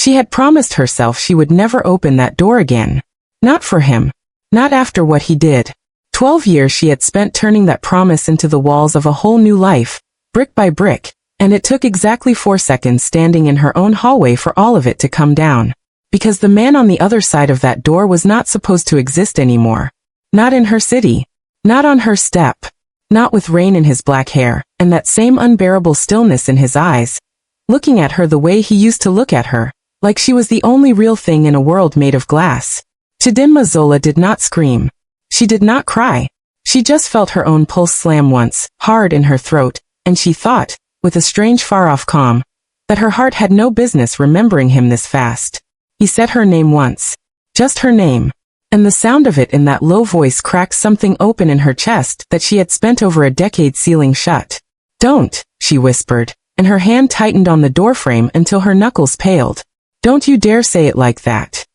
She had promised herself she would never open that door again. Not for him. Not after what he did. 12 years she had spent turning that promise into the walls of a whole new life, brick by brick, and it took exactly 4 seconds standing in her own hallway for all of it to come down. Because the man on the other side of that door was not supposed to exist anymore. Not in her city. Not on her step. Not with rain in his black hair, and that same unbearable stillness in his eyes. Looking at her the way he used to look at her, like she was the only real thing in a world made of glass. Chidinma Zola did not scream. She did not cry. She just felt her own pulse slam once, hard in her throat, and she thought, with a strange far-off calm, that her heart had no business remembering him this fast. He said her name once. Just her name. And the sound of it in that low voice cracked something open in her chest that she had spent over a decade sealing shut. "Don't," she whispered, and her hand tightened on the doorframe until her knuckles paled. "Don't you dare say it like that."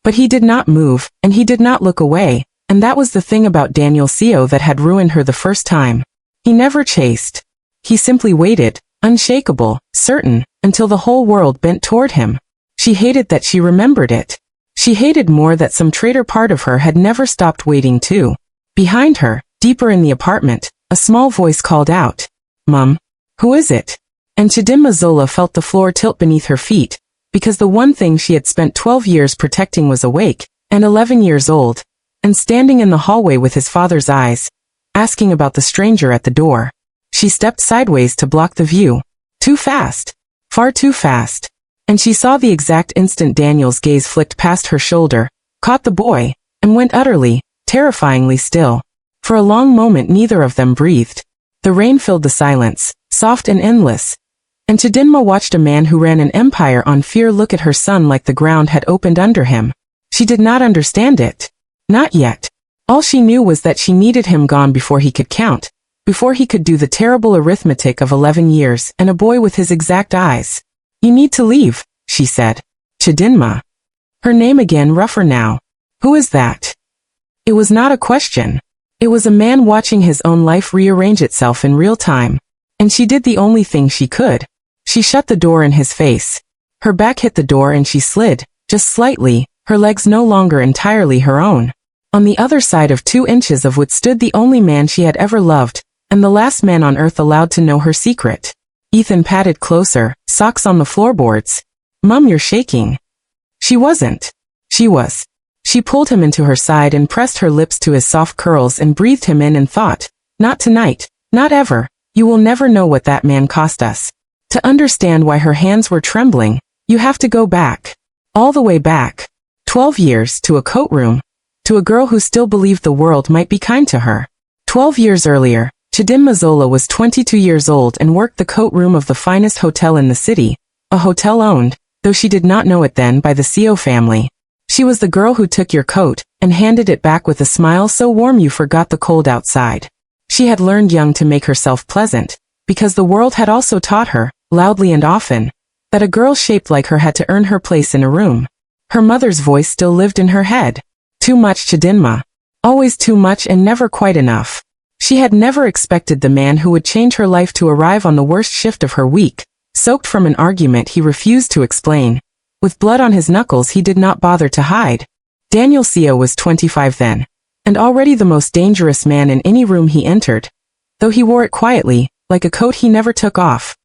But he did not move, and he did not look away, and that was the thing about Daniel Seo that had ruined her the first time. He never chased. He simply waited, unshakable, certain, until the whole world bent toward him. She hated that she remembered it. She hated more that some traitor part of her had never stopped waiting too. Behind her, deeper in the apartment, a small voice called out, "Mum, who is it?" And Chidinma Zola felt the floor tilt beneath her feet, because the one thing she had spent 12 years protecting was awake, and 11 years old, and standing in the hallway with his father's eyes, asking about the stranger at the door. She stepped sideways to block the view. Too fast. Far too fast. And she saw the exact instant Daniel's gaze flicked past her shoulder, caught the boy, and went utterly, terrifyingly still. For a long moment neither of them breathed. The rain filled the silence, soft and endless. And Chidinma watched a man who ran an empire on fear look at her son like the ground had opened under him. She did not understand it. Not yet. All she knew was that she needed him gone before he could count, before he could do the terrible arithmetic of 11 years and a boy with his exact eyes. "You need to leave," she said. "Chidinma." Her name again, rougher now. "Who is that?" It was not a question. It was a man watching his own life rearrange itself in real time. And she did the only thing she could. She shut the door in his face. Her back hit the door and she slid, just slightly, her legs no longer entirely her own. On the other side of 2 inches of what stood the only man she had ever loved, and the last man on earth allowed to know her secret. Ethan patted closer, socks on the floorboards. "Mum, you're shaking." She wasn't. She was. She pulled him into her side and pressed her lips to his soft curls and breathed him in and thought, "Not tonight, not ever. You will never know what that man cost us." To understand why her hands were trembling, you have to go back. All the way back. 12 years, to a coat room. To a girl who still believed the world might be kind to her. 12 years earlier, Chidinma Zola was 22 years old and worked the coat room of the finest hotel in the city, a hotel owned, though she did not know it then, by the Seo family. She was the girl who took your coat and handed it back with a smile so warm you forgot the cold outside. She had learned young to make herself pleasant, because the world had also taught her, loudly and often, that a girl shaped like her had to earn her place in a room. Her mother's voice still lived in her head. Too much, Chidinma. Always too much and never quite enough. She had never expected the man who would change her life to arrive on the worst shift of her week, soaked from an argument he refused to explain. With blood on his knuckles he did not bother to hide. Daniel Seo was 25 then, and already the most dangerous man in any room he entered, though he wore it quietly, like a coat he never took off.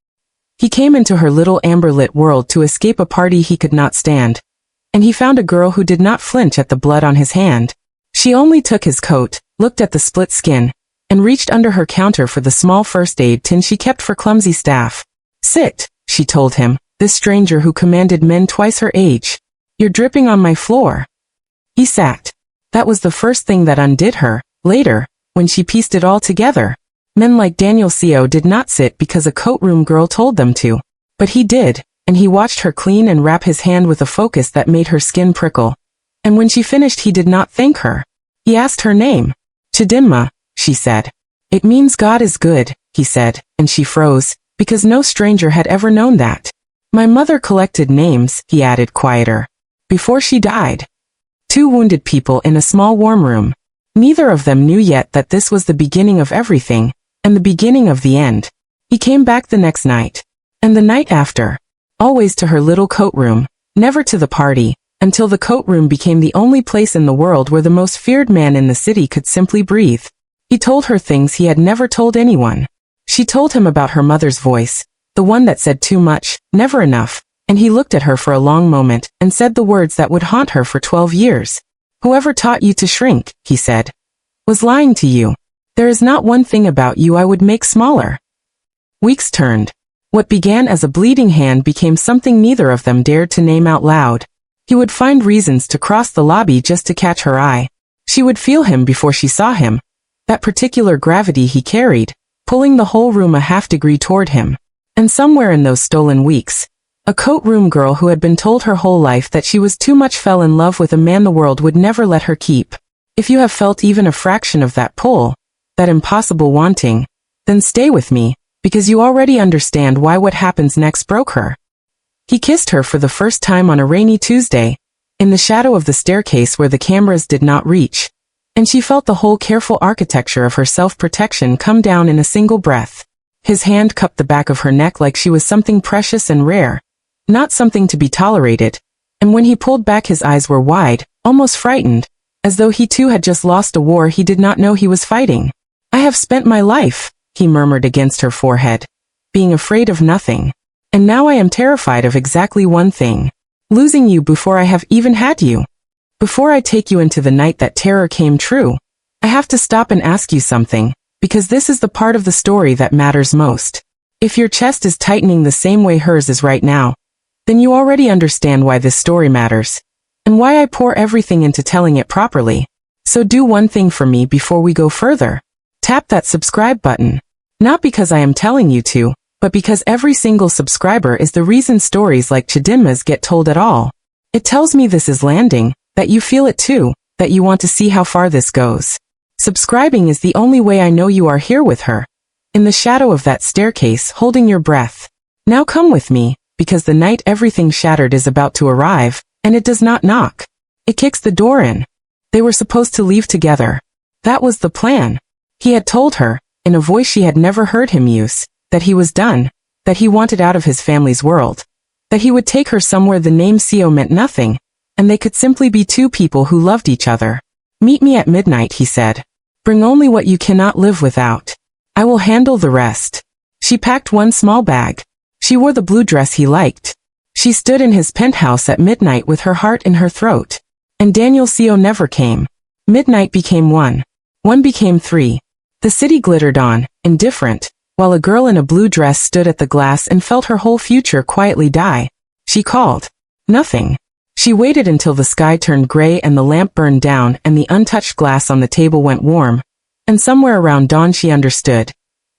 He came into her little amber-lit world to escape a party he could not stand, and he found a girl who did not flinch at the blood on his hand. She only took his coat, looked at the split skin, and reached under her counter for the small first aid tin she kept for clumsy staff. "Sit," she told him, this stranger who commanded men twice her age. "You're dripping on my floor." He sat. That was the first thing that undid her. Later, when she pieced it all together, men like Daniel Seo did not sit because a coat room girl told them to. But he did, and he watched her clean and wrap his hand with a focus that made her skin prickle. And when she finished he did not thank her. He asked her name. "Chidinma," she said. "It means God is good," he said, and she froze, because no stranger had ever known that. "My mother collected names," he added quieter, "before she died." 2 wounded people in a small warm room. Neither of them knew yet that this was the beginning of everything, and the beginning of the end. He came back the next night, and the night after, always to her little coat room, never to the party, until the coat room became the only place in the world where the most feared man in the city could simply breathe. He told her things he had never told anyone. She told him about her mother's voice, the one that said too much, never enough, and he looked at her for a long moment and said the words that would haunt her for 12 years. Whoever taught you to shrink, he said, was lying to you. There is not one thing about you I would make smaller. Weeks turned. What began as a bleeding hand became something neither of them dared to name out loud. He would find reasons to cross the lobby just to catch her eye. She would feel him before she saw him. That particular gravity he carried, pulling the whole room a half-degree toward him. And somewhere in those stolen weeks, a coat room girl who had been told her whole life that she was too much fell in love with a man the world would never let her keep. If you have felt even a fraction of that pull, that impossible wanting, then stay with me, because you already understand why what happens next broke her. He kissed her for the first time on a rainy Tuesday, in the shadow of the staircase where the cameras did not reach, and she felt the whole careful architecture of her self-protection come down in a single breath. His hand cupped the back of her neck like she was something precious and rare, not something to be tolerated, and when he pulled back his eyes were wide, almost frightened, as though he too had just lost a war he did not know he was fighting. I have spent my life, he murmured against her forehead, being afraid of nothing. And now I am terrified of exactly one thing. Losing you before I have even had you. Before I take you into the night that terror came true, I have to stop and ask you something, because this is the part of the story that matters most. If your chest is tightening the same way hers is right now, then you already understand why this story matters, and why I pour everything into telling it properly. So do one thing for me before we go further. Tap that subscribe button. Not because I am telling you to, but because every single subscriber is the reason stories like Chidinma's get told at all. It tells me this is landing, that you feel it too, that you want to see how far this goes. Subscribing is the only way I know you are here with her, in the shadow of that staircase, holding your breath. Now come with me, because the night everything shattered is about to arrive, and it does not knock. It kicks the door in. They were supposed to leave together. That was the plan. He had told her, in a voice she had never heard him use, that he was done, that he wanted out of his family's world, that he would take her somewhere the name Sio meant nothing, and they could simply be two people who loved each other. Meet me at midnight, he said. Bring only what you cannot live without. I will handle the rest. She packed one small bag. She wore the blue dress he liked. She stood in his penthouse at midnight with her heart in her throat. And Daniel Sio never came. Midnight became one. One became three. The city glittered on, indifferent, while a girl in a blue dress stood at the glass and felt her whole future quietly die. She called. Nothing. She waited until the sky turned gray and the lamp burned down and the untouched glass on the table went warm. And somewhere around dawn she understood.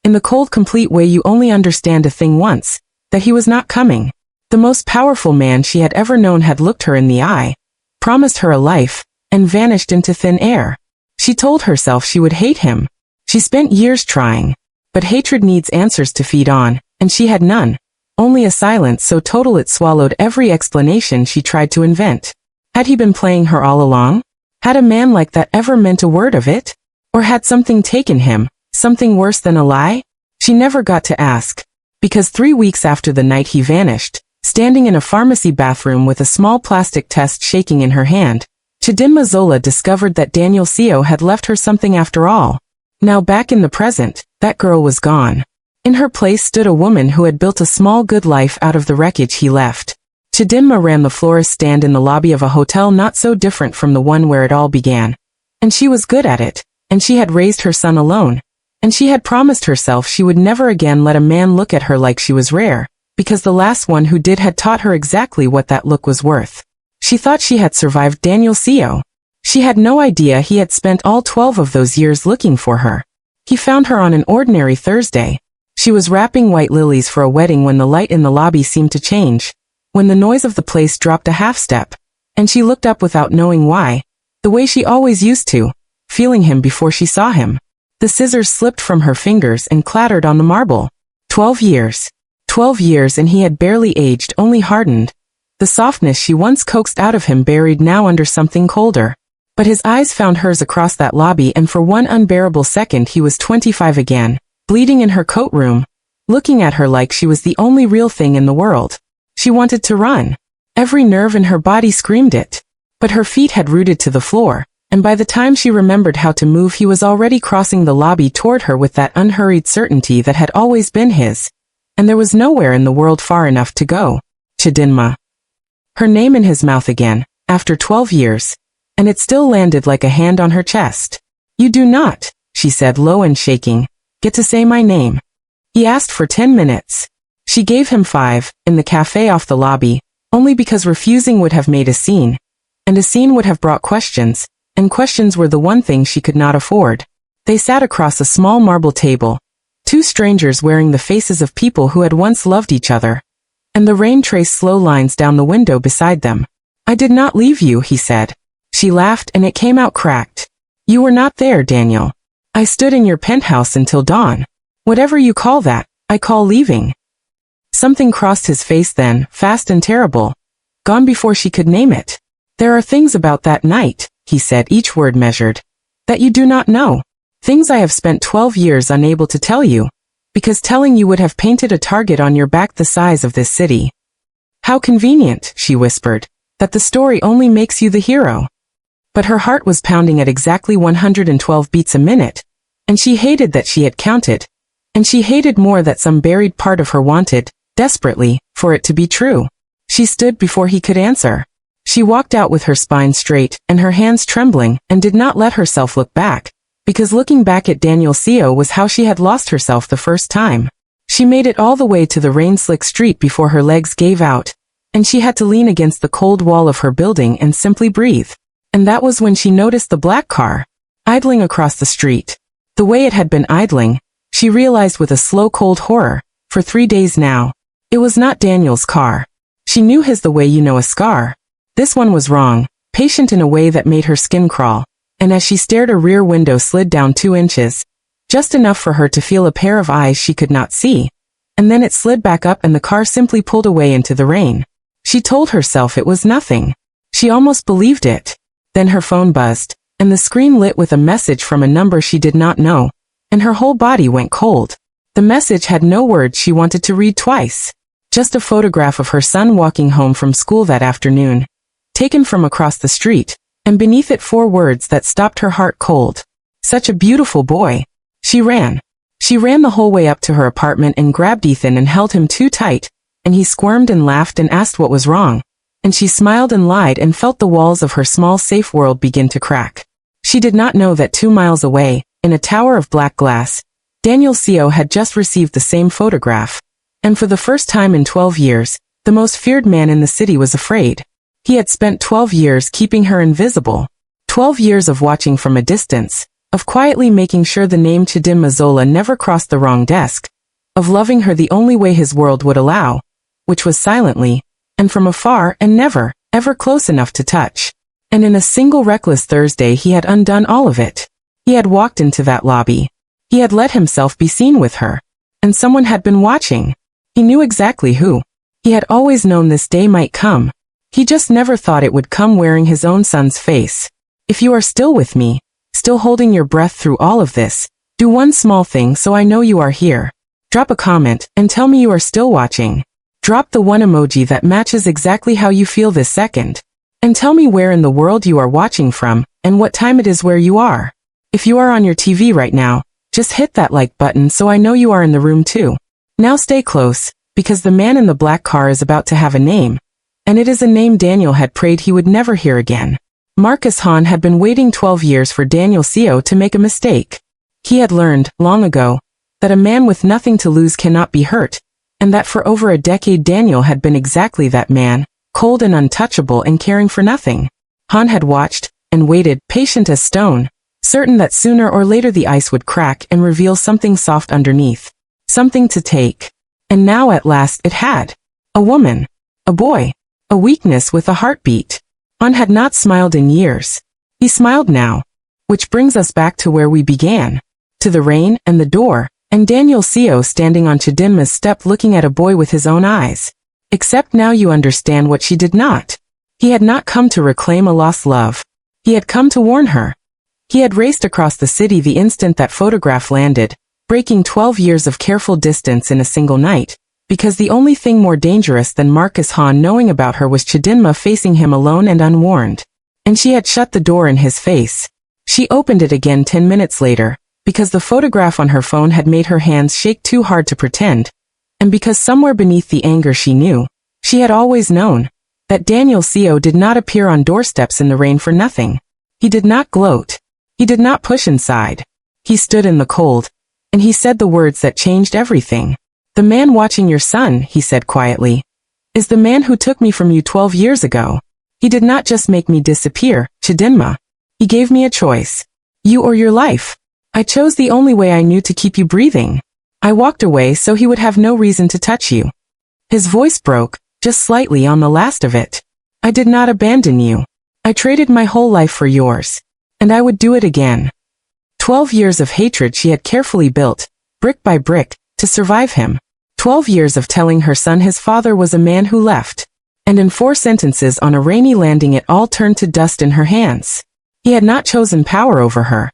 In the cold complete way you only understand a thing once, that he was not coming. The most powerful man she had ever known had looked her in the eye, promised her a life, and vanished into thin air. She told herself she would hate him. She spent years trying. But hatred needs answers to feed on, and she had none. Only a silence so total it swallowed every explanation she tried to invent. Had he been playing her all along? Had a man like that ever meant a word of it? Or had something taken him, something worse than a lie? She never got to ask. Because 3 weeks after the night he vanished, standing in a pharmacy bathroom with a small plastic test shaking in her hand, Chidinma Zola discovered that Daniel Sio had left her something after all. Now back in the present, that girl was gone. In her place stood a woman who had built a small good life out of the wreckage he left. Chidinma ran the florist stand in the lobby of a hotel not so different from the one where it all began. And she was good at it, and she had raised her son alone. And she had promised herself she would never again let a man look at her like she was rare, because the last one who did had taught her exactly what that look was worth. She thought she had survived Daniel Sio. She had no idea he had spent all 12 of those years looking for her. He found her on an ordinary Thursday. She was wrapping white lilies for a wedding when the light in the lobby seemed to change, when the noise of the place dropped a half step, and she looked up without knowing why, the way she always used to, feeling him before she saw him. The scissors slipped from her fingers and clattered on the marble. 12 years. 12 years and he had barely aged, only hardened. The softness she once coaxed out of him buried now under something colder. But his eyes found hers across that lobby and for one unbearable second he was 25 again, bleeding in her coat room, looking at her like she was the only real thing in the world. She wanted to run. Every nerve in her body screamed it. But her feet had rooted to the floor, and by the time she remembered how to move he was already crossing the lobby toward her with that unhurried certainty that had always been his. And there was nowhere in the world far enough to go. Chidinma. Her name in his mouth again, after 12 years. And it still landed like a hand on her chest. You do not, she said low and shaking, get to say my name. He asked for 10 minutes. She gave him 5, in the cafe off the lobby, only because refusing would have made a scene. And a scene would have brought questions, and questions were the one thing she could not afford. They sat across a small marble table, 2 strangers wearing the faces of people who had once loved each other. And the rain traced slow lines down the window beside them. I did not leave you, he said. She laughed and it came out cracked. You were not there, Daniel. I stood in your penthouse until dawn. Whatever you call that, I call leaving. Something crossed his face then, fast and terrible. Gone before she could name it. There are things about that night, he said, each word measured, that you do not know. Things I have spent 12 years unable to tell you, because telling you would have painted a target on your back the size of this city. How convenient, she whispered, that the story only makes you the hero. But her heart was pounding at exactly 112 beats a minute, and she hated that she had counted, and she hated more that some buried part of her wanted, desperately, for it to be true. She stood before he could answer. She walked out with her spine straight and her hands trembling and did not let herself look back, because looking back at Daniel Seo was how she had lost herself the first time. She made it all the way to the rain-slick street before her legs gave out, and she had to lean against the cold wall of her building and simply breathe. And that was when she noticed the black car, idling across the street. The way it had been idling, she realized with a slow cold horror, for 3 days now. It was not Daniel's car. She knew his the way you know a scar. This one was wrong, patient in a way that made her skin crawl, and as she stared a rear window slid down 2 inches, just enough for her to feel a pair of eyes she could not see, and then it slid back up and the car simply pulled away into the rain. She told herself it was nothing. She almost believed it. Then her phone buzzed, and the screen lit with a message from a number she did not know, and her whole body went cold. The message had no words she wanted to read twice. Just a photograph of her son walking home from school that afternoon, taken from across the street, and beneath it 4 words that stopped her heart cold. Such a beautiful boy. She ran. She ran the whole way up to her apartment and grabbed Ethan and held him too tight, and he squirmed and laughed and asked what was wrong. And she smiled and lied and felt the walls of her small safe world begin to crack. She did not know that 2 miles away, in a tower of black glass, Daniel Seo had just received the same photograph. And for the first time in 12 years, the most feared man in the city was afraid. He had spent 12 years keeping her invisible. 12 years of watching from a distance, of quietly making sure the name Chidinma Zola never crossed the wrong desk, of loving her the only way his world would allow, which was silently, and from afar and never, ever close enough to touch. And in a single reckless Thursday he had undone all of it. He had walked into that lobby. He had let himself be seen with her. And someone had been watching. He knew exactly who. He had always known this day might come. He just never thought it would come wearing his own son's face. If you are still with me, still holding your breath through all of this, do one small thing so I know you are here. Drop a comment and tell me you are still watching. Drop the one emoji that matches exactly how you feel this second. And tell me where in the world you are watching from, and what time it is where you are. If you are on your TV right now, just hit that like button so I know you are in the room too. Now stay close, because the man in the black car is about to have a name. And it is a name Daniel had prayed he would never hear again. Marcus Hahn had been waiting 12 years for Daniel Seo to make a mistake. He had learned, long ago, that a man with nothing to lose cannot be hurt, and that for over a decade Daniel had been exactly that man, cold and untouchable and caring for nothing. Hahn had watched, and waited, patient as stone, certain that sooner or later the ice would crack and reveal something soft underneath. Something to take. And now at last it had. A woman. A boy. A weakness with a heartbeat. Hahn had not smiled in years. He smiled now. Which brings us back to where we began. To the rain and the door, and Daniel Seo standing on Chidinma's step looking at a boy with his own eyes. Except now you understand what she did not. He had not come to reclaim a lost love. He had come to warn her. He had raced across the city the instant that photograph landed, breaking 12 years of careful distance in a single night, because the only thing more dangerous than Marcus Hahn knowing about her was Chidinma facing him alone and unwarned. And she had shut the door in his face. She opened it again 10 minutes later, because the photograph on her phone had made her hands shake too hard to pretend, and because somewhere beneath the anger she knew, she had always known, that Daniel Co did not appear on doorsteps in the rain for nothing. He did not gloat. He did not push inside. He stood in the cold, and he said the words that changed everything. "The man watching your son," he said quietly, "is the man who took me from you 12 years ago. He did not just make me disappear, Chidinma. He gave me a choice. You or your life. I chose the only way I knew to keep you breathing. I walked away so he would have no reason to touch you." His voice broke, just slightly on the last of it. "I did not abandon you. I traded my whole life for yours. And I would do it again." 12 years of hatred she had carefully built, brick by brick, to survive him. 12 years of telling her son his father was a man who left. And in 4 sentences on a rainy landing it all turned to dust in her hands. He had not chosen power over her.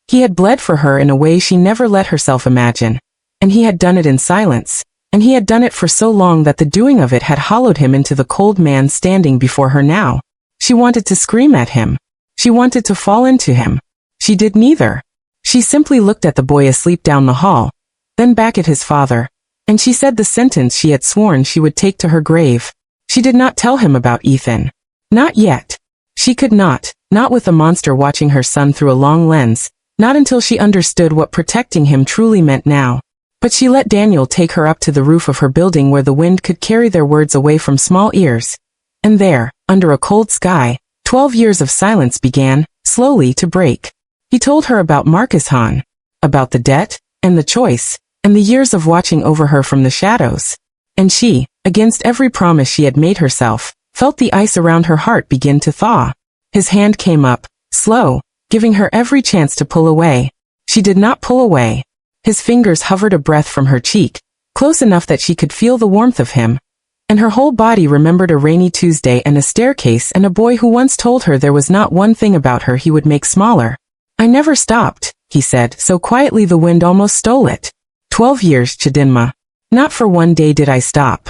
He had bled for her in a way she never let herself imagine. And he had done it in silence. And he had done it for so long that the doing of it had hollowed him into the cold man standing before her now. She wanted to scream at him. She wanted to fall into him. She did neither. She simply looked at the boy asleep down the hall, then back at his father, and she said the sentence she had sworn she would take to her grave. She did not tell him about Ethan. Not yet. She could not with a monster watching her son through a long lens, not until she understood what protecting him truly meant now. But she let Daniel take her up to the roof of her building where the wind could carry their words away from small ears. And there, under a cold sky, 12 years of silence began, slowly to break. He told her about Marcus Hahn, about the debt, and the choice, and the years of watching over her from the shadows. And she, against every promise she had made herself, felt the ice around her heart begin to thaw. His hand came up, slow, giving her every chance to pull away. She did not pull away. His fingers hovered a breath from her cheek, close enough that she could feel the warmth of him. And her whole body remembered a rainy Tuesday and a staircase and a boy who once told her there was not one thing about her he would make smaller. "I never stopped," he said, so quietly the wind almost stole it. 12 years, Chidinma. Not for one day did I stop."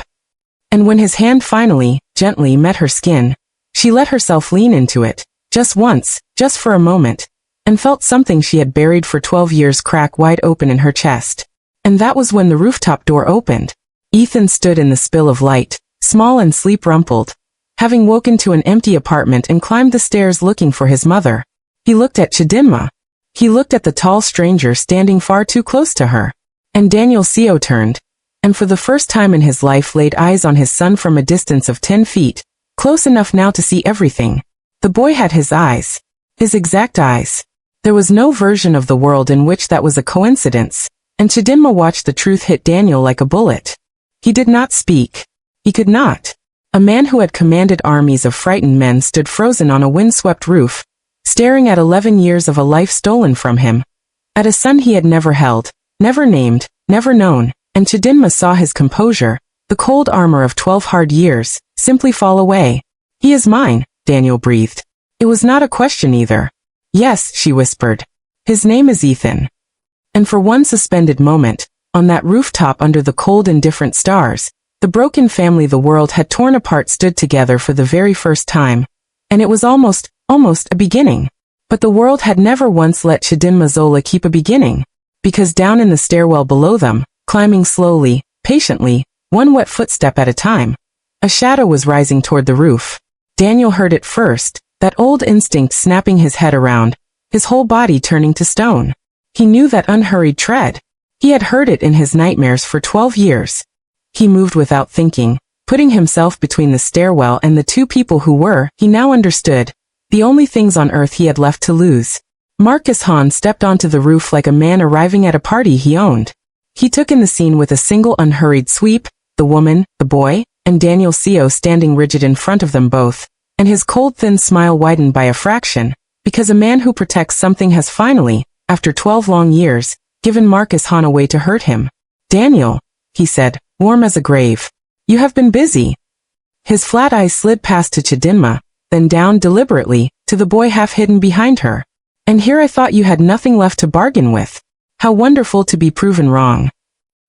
And when his hand finally, gently met her skin, she let herself lean into it, just once, just for a moment, and felt something she had buried for 12 years crack wide open in her chest. And that was when the rooftop door opened. Ethan stood in the spill of light, small and sleep-rumpled, having woken to an empty apartment and climbed the stairs looking for his mother. He looked at Chidinma. He looked at the tall stranger standing far too close to her. And Daniel Co turned, and for the first time in his life laid eyes on his son from a distance of 10 feet, close enough now to see everything. The boy had his eyes. His exact eyes. There was no version of the world in which that was a coincidence, and Chidinma watched the truth hit Daniel like a bullet. He did not speak. He could not. A man who had commanded armies of frightened men stood frozen on a windswept roof, staring at 11 years of a life stolen from him, at a son he had never held, never named, never known, and Chidinma saw his composure, the cold armor of 12 hard years, simply fall away. "He is mine," Daniel breathed. It was not a question either. "Yes," she whispered. "His name is Ethan." And for one suspended moment, on that rooftop under the cold indifferent stars, the broken family the world had torn apart stood together for the very first time. And it was almost a beginning. But the world had never once let Chidinma Zola keep a beginning. Because down in the stairwell below them, climbing slowly, patiently, one wet footstep at a time, a shadow was rising toward the roof. Daniel heard it first, that old instinct snapping his head around, his whole body turning to stone. He knew that unhurried tread. He had heard it in his nightmares for 12 years. He moved without thinking, putting himself between the stairwell and the two people who were, he now understood, the only things on earth he had left to lose. Marcus Hahn stepped onto the roof like a man arriving at a party he owned. He took in the scene with a single unhurried sweep, the woman, the boy, and Daniel Co standing rigid in front of them both, and his cold thin smile widened by a fraction, because a man who protects something has finally, after 12 long years, given Marcus Hahn a way to hurt him. "Daniel," he said, warm as a grave. "You have been busy." His flat eyes slid past to Chidinma, then down deliberately, to the boy half hidden behind her. "And here I thought you had nothing left to bargain with. How wonderful to be proven wrong."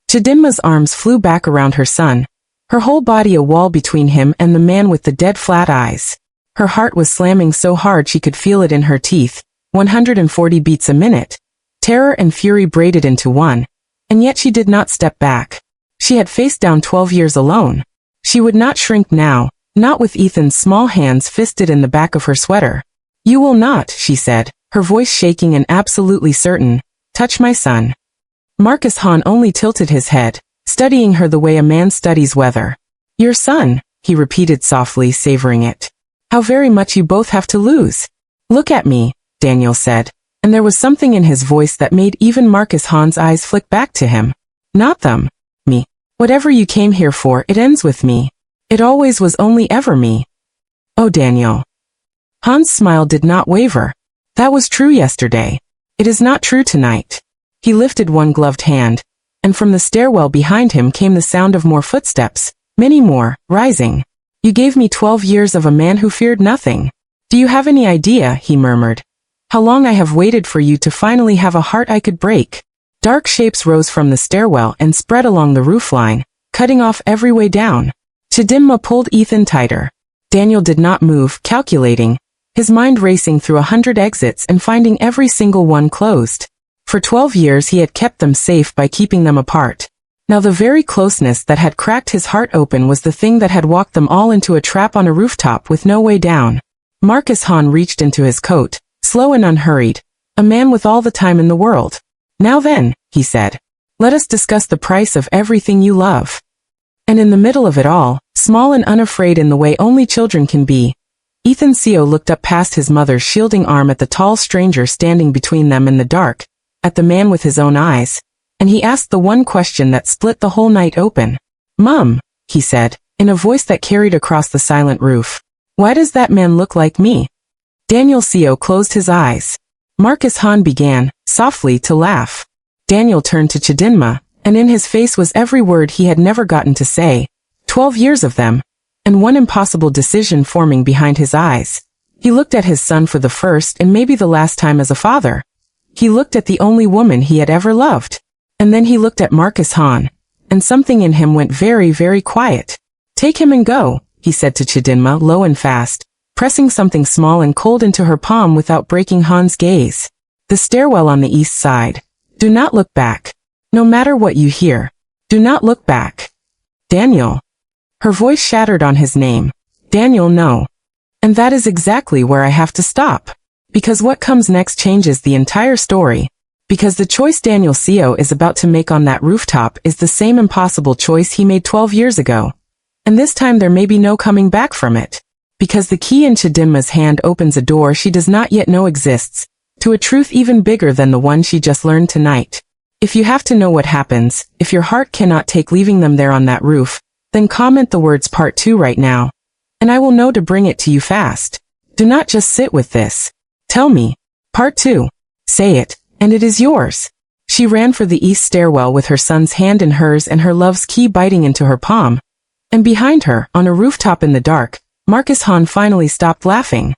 Chidinma's arms flew back around her son, her whole body a wall between him and the man with the dead flat eyes. Her heart was slamming so hard she could feel it in her teeth, 140 beats a minute. Terror and fury braided into one. And yet she did not step back. She had faced down 12 years alone. She would not shrink now, not with Ethan's small hands fisted in the back of her sweater. "You will not," she said, her voice shaking and absolutely certain, "touch my son." Marcus Hahn only tilted his head, studying her the way a man studies weather. "Your son," he repeated softly, savoring it. "How very much you both have to lose." "Look at me," Daniel said, and there was something in his voice that made even Marcus Hahn's eyes flick back to him. "Not them. Me. Whatever you came here for, it ends with me. It always was only ever me." "Oh, Daniel." Hahn's smile did not waver. "That was true yesterday. It is not true tonight." He lifted one gloved hand, and from the stairwell behind him came the sound of more footsteps, many more, rising. "You gave me 12 years of a man who feared nothing. Do you have any idea," he murmured, "how long I have waited for you to finally have a heart I could break?" Dark shapes rose from the stairwell and spread along the roofline, cutting off every way down. Chidinma pulled Ethan tighter. Daniel did not move, calculating, his mind racing through 100 exits and finding every single one closed. For 12 years he had kept them safe by keeping them apart. Now the very closeness that had cracked his heart open was the thing that had walked them all into a trap on a rooftop with no way down. Marcus Hahn reached into his coat, slow and unhurried, a man with all the time in the world. "Now then," he said, "let us discuss the price of everything you love." And in the middle of it all, small and unafraid in the way only children can be, Ethan Seo looked up past his mother's shielding arm at the tall stranger standing between them in the dark, at the man with his own eyes, and he asked the one question that split the whole night open. "Mum," he said, in a voice that carried across the silent roof, "why does that man look like me?" Daniel Seo closed his eyes. Marcus Hahn began, softly, to laugh. Daniel turned to Chidinma, and in his face was every word he had never gotten to say, 12 years of them, and one impossible decision forming behind his eyes. He looked at his son for the first and maybe the last time as a father. He looked at the only woman he had ever loved. And then he looked at Marcus Hahn, and something in him went very, very quiet. "Take him and go," he said to Chidinma low and fast, pressing something small and cold into her palm without breaking Hahn's gaze. "The stairwell on the east side. Do not look back. No matter what you hear. Do not look back." "Daniel." Her voice shattered on his name. "Daniel, no. And that is exactly where I have to stop. Because what comes next changes the entire story. Because the choice Daniel Seo is about to make on that rooftop is the same impossible choice he made 12 years ago. And this time there may be no coming back from it. Because the key in Chidinma's hand opens a door she does not yet know exists, to a truth even bigger than the one she just learned tonight. If you have to know what happens, if your heart cannot take leaving them there on that roof, then comment the words part 2 right now. And I will know to bring it to you fast. Do not just sit with this. Tell me. Part 2. Say it, and it is yours. She ran for the east stairwell with her son's hand in hers and her love's key biting into her palm. And behind her, on a rooftop in the dark, Marcus Hahn finally stopped laughing.